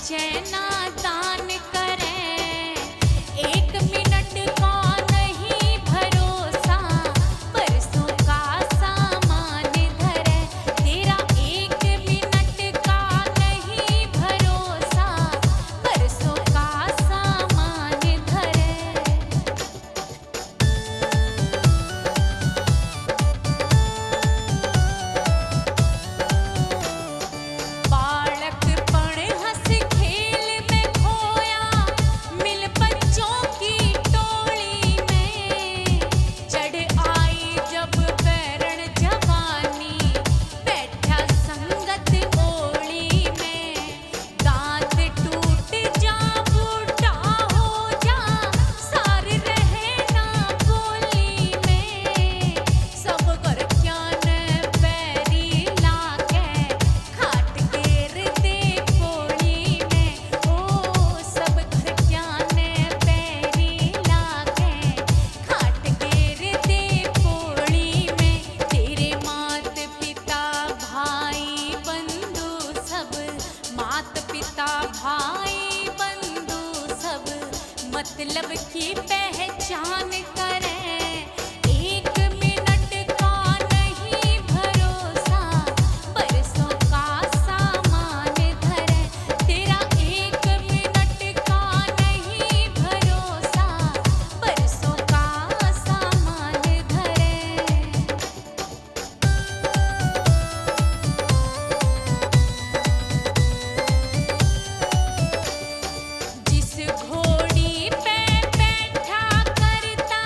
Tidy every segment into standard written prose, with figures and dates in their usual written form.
चैना दान करे। एक मिनट का नहीं भरोसा, परसों का सामान धरे। तेरा एक मिनट का नहीं भरोसा, परसों का सामान धरे। बालकपण हंस खेल में खोया, मिल बच्चों की टोली में। चढ़ आई जब बैरण जवानी, बैठा संगत ओली में। दांत टूट जा बूढ़ा हो जा, सार रहे ना बोली में। सब कर क्या न पैरी लाके, खाट घेर दे पोड़ी में। ओ सब घर क्या ने पैरी लाके, खाट घेर दे पोड़ी में। तेरे मात पिता भाई बंधु सब, मात पिता भाई बंधु सब, मतलब की पहचान करें। एक मिनट का नहीं भरोसा, परसों का सामान धरे। तेरा एक मिनट का नहीं भरोसा, परसों का सामान धरे। जिस घोड़ी पे बैठा करता,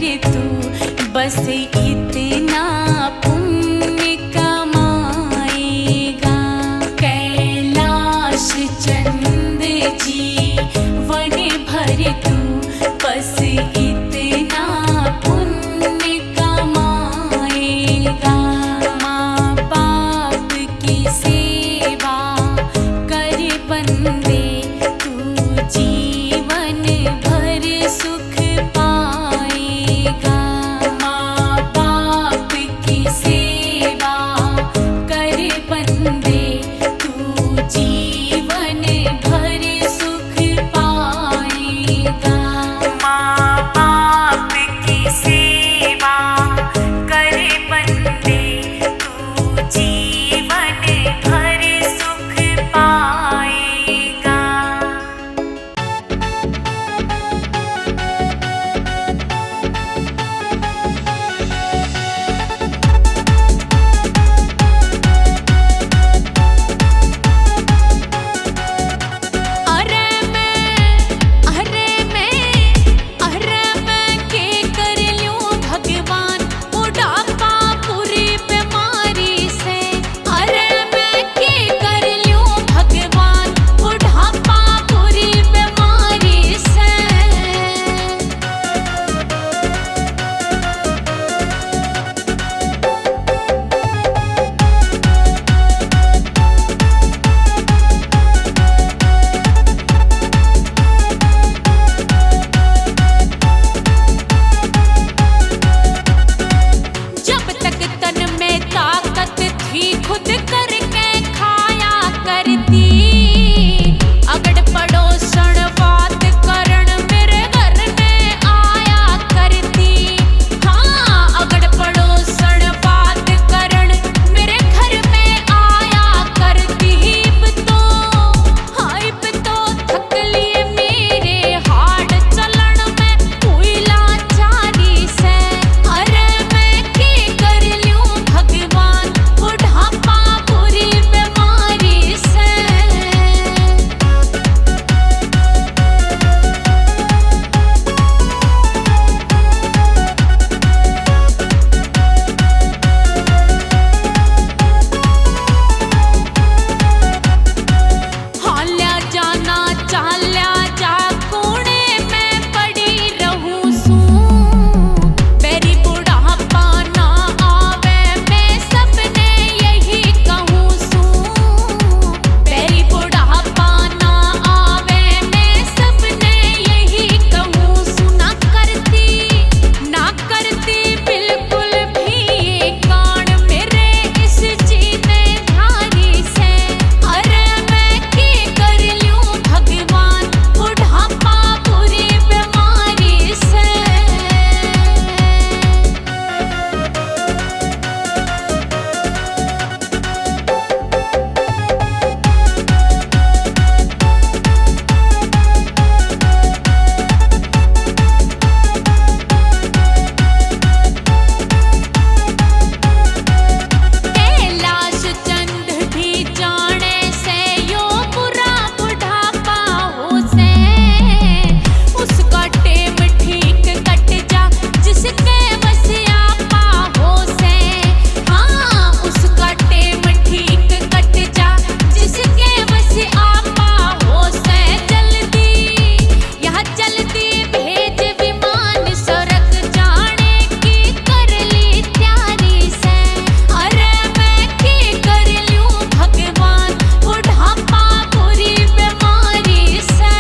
भर तू बस इतना पुण्य कमाएगा। कैलाश चंद जीवन भर तू बस इतना पुण्य कमाएगा। माँ बाप की सेवा कर बंदे तू जीवन भर सुख पाएगा। माँ बाप की सेवा कर बंदे तू जीवन भर सुख पाएगा। माँ बाप की सेवा कर बंदे तू जीवन भर सुख पाएगा। अरे मैं के कर लूं भगवान बुढ़ापा पूरी बीमारी से। अरे मैं के कर लूं भगवान बुढ़ापा पूरी बीमारी से। जब तक तन में ताकत थी खुद करके खाया करती। अगड़ पड़ोसन बात करण मेरे घर में आया करती। हाँ अगड़ पड़ोसन बात करण मेरे घर में आया करती। इब तो थक लिए मेरे हाथ चलन में उइला चारी से। अरे मैं के कर लूं भगवान बुढ़ापा पूरी बीमारी से। हाल्या जाना चाल्या जा कोने में पड़ी रहूं सूं। मेरी बुढ़ापा ना आवे मैं सबने यही कहूं सूं। मेरी बुढ़ापा ना आवे मैं सबने यही कहूं सूं। ना करती बिल्कुल भी ये कान मेरे इस जीने धारी से। अरे मैं के कर लूं भगवान बुढ़ापा पूरी बीमारी से। कैलाश चंद भी जाने से यो बुरा बुढ़ापा हो से। उसका टेम ठीक कट जा जिसके बस आपा हो से। हाँ उसका टेम ठीक कट जा जिसके बस आपा हो से। जल्दी भेज विमान सड़क जाने की कर ली तैयारी से। अरे मैं के कर लूं भगवान बुढ़ापा पूरी बीमारी से।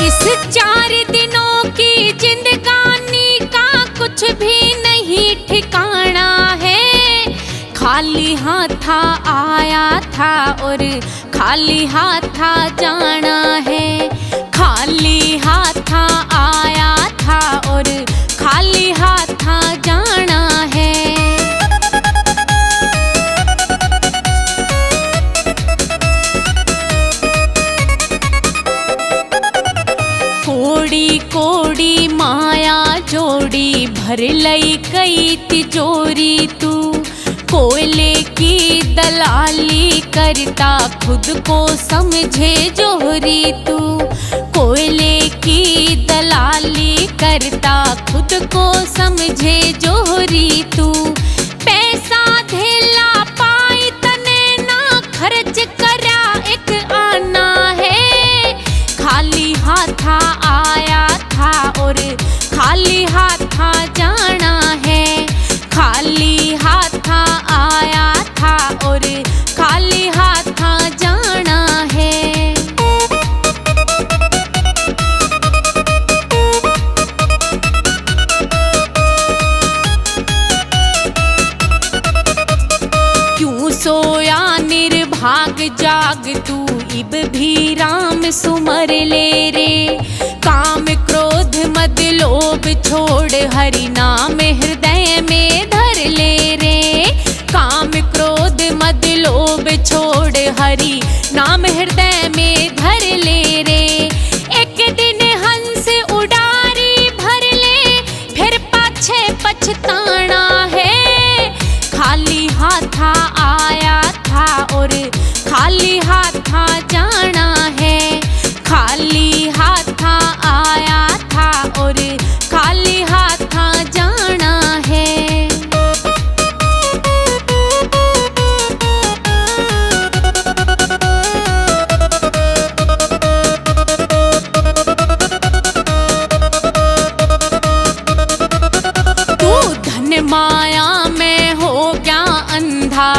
इस 4 दिनों की जिंदगानी का कुछ भी नहीं ठिकाना है। खाली हाथा आया था और खाली हाथा जाना है। खाली हाथा आया था और खाली हाथा जाना है। कोड़ी माया जोड़ी भर लई कई तिजोरी तू दलाली करता खुद को समझे जोहरी तू, कोयले की दलाली करता खुद को समझे जोहरी तू। पैसा धेला पाई तने ना खर्च करा एक आना है, खाली हाथा आया था और खाली हाथा जाना है, खाली हाथा आया था और खाली हाथा जाना है। क्यों सोया निर्भाग जाग तू, इब भी राम सुमर ले रे। काम क्रोध मद लोभ छोड़ हरि नाम हृदय में धर ले रे। काम क्रोध मद लोभ छोड़ हरि नाम हृदय में धर ले रे। एक दिन हंस उडारी भर ले, फिर पाछे पछताना है, खाली हाथा आया था और खाली हाथा जाना है, खाली हाथा आया था और खाली हाथा जाना है। तू धन माया में हो गया अंधा,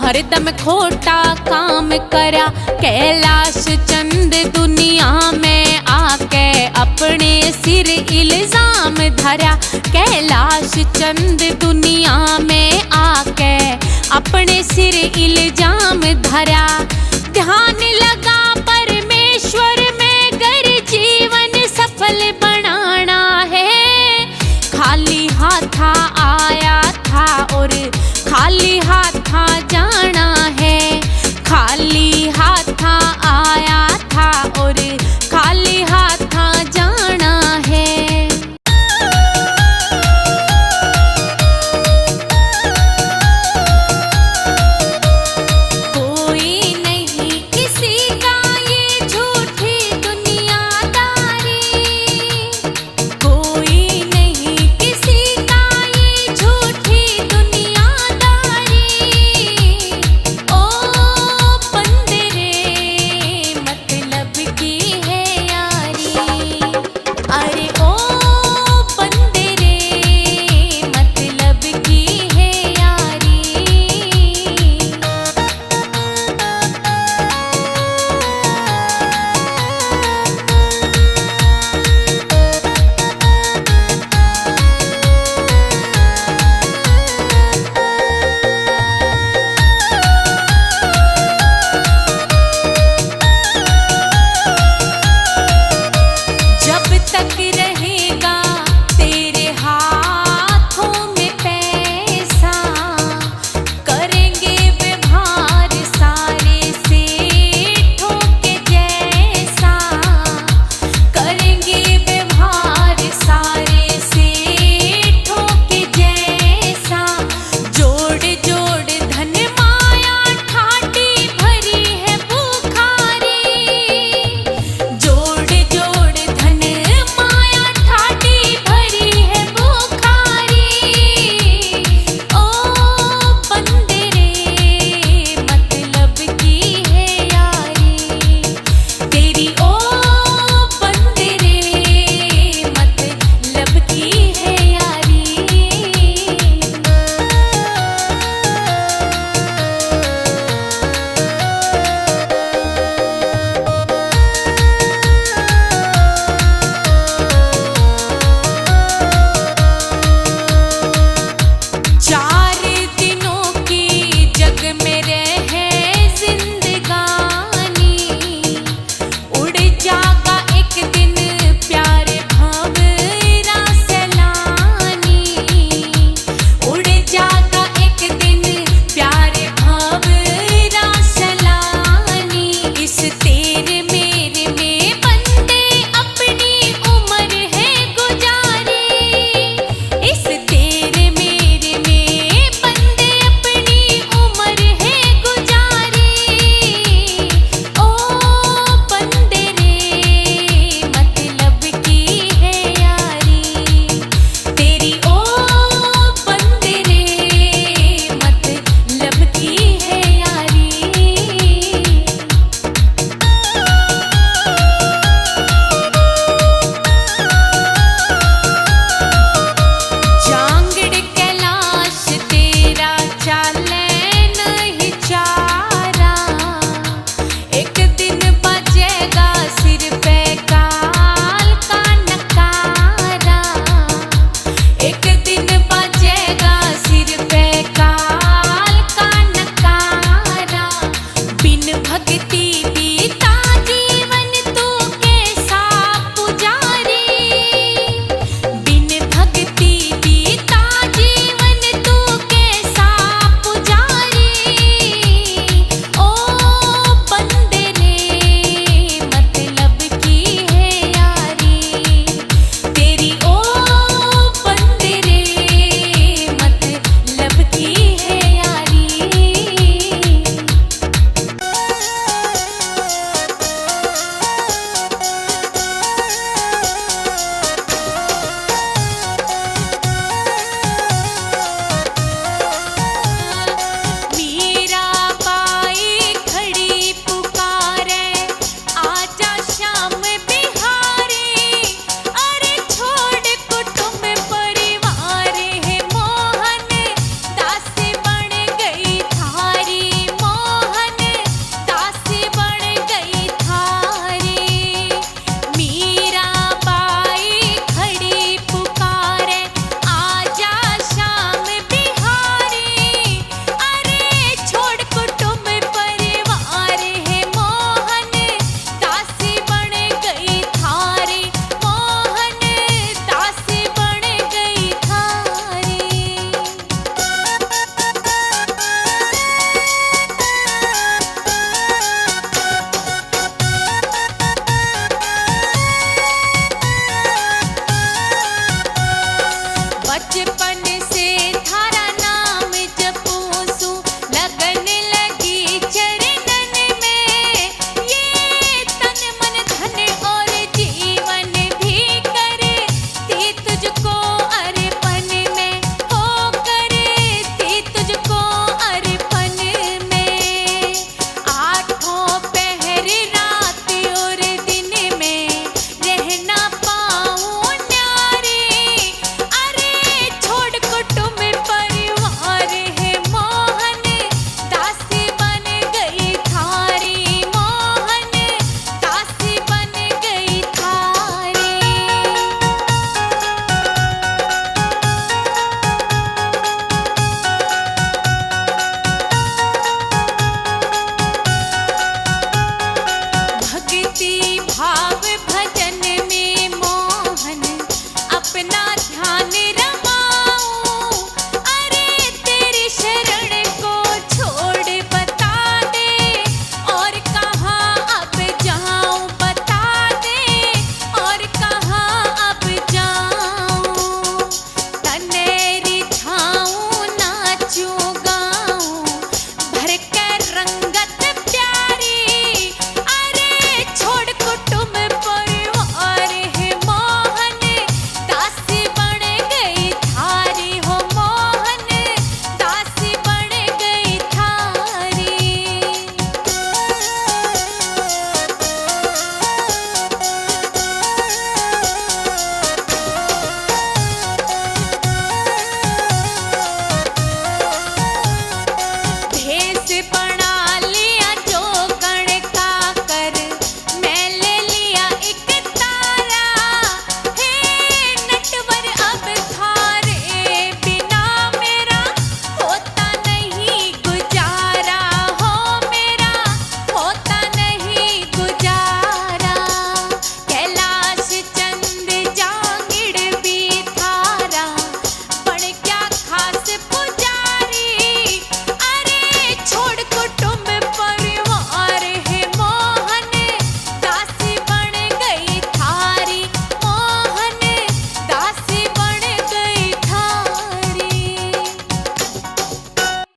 हरदम खोटा काम करा। कैलाश चंद दुनिया में आके अपने सिर इल्जाम धरा। कैलाश चंद दुनिया में आके अपने सिर इल्जाम धरा। ध्यान लगा परमेश्वर में गर जीवन सफल बनाना है, खाली हाथा आया था और खाली हाथ